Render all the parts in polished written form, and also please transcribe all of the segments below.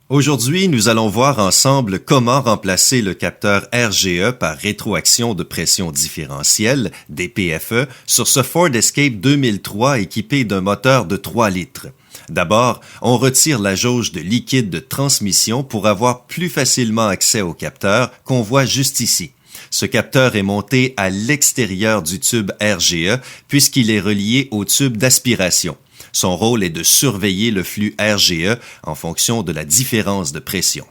Aujourd'hui, nous allons voir ensemble comment remplacer le capteur RGE par rétroaction de pression différentielle, DPFE, sur ce Ford Escape 2003 équipé d'un moteur de 3 litres. D'abord, on retire la jauge de liquide de transmission pour avoir plus facilement accès au capteur qu'on voit juste ici. Ce capteur est monté à l'extérieur du tube RGE puisqu'il est relié au tube d'aspiration. Son rôle est de surveiller le flux RGE en fonction de la différence de pression.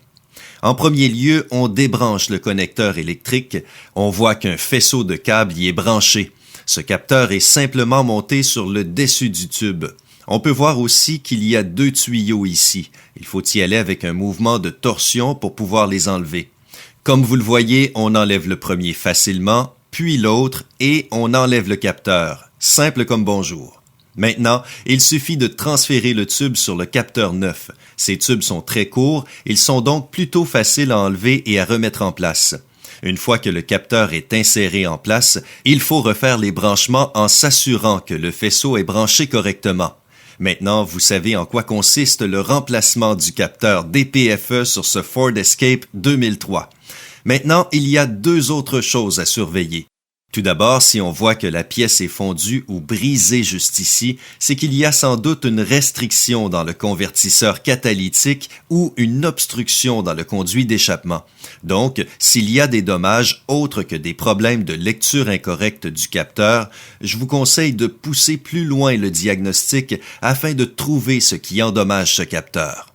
En premier lieu, on débranche le connecteur électrique. On voit qu'un faisceau de câbles y est branché. Ce capteur est simplement monté sur le dessus du tube. On peut voir aussi qu'il y a 2 tuyaux ici. Il faut y aller avec un mouvement de torsion pour pouvoir les enlever. Comme vous le voyez, on enlève le premier facilement, puis l'autre, et on enlève le capteur. Simple comme bonjour. Maintenant, il suffit de transférer le tube sur le capteur neuf. Ces tubes sont très courts, ils sont donc plutôt faciles à enlever et à remettre en place. Une fois que le capteur est inséré en place, il faut refaire les branchements en s'assurant que le faisceau est branché correctement. Maintenant, vous savez en quoi consiste le remplacement du capteur DPFE sur ce Ford Escape 2003. Maintenant, il y a 2 autres choses à surveiller. Tout d'abord, si on voit que la pièce est fondue ou brisée juste ici, c'est qu'il y a sans doute une restriction dans le convertisseur catalytique ou une obstruction dans le conduit d'échappement. Donc, s'il y a des dommages autres que des problèmes de lecture incorrecte du capteur, je vous conseille de pousser plus loin le diagnostic afin de trouver ce qui endommage ce capteur.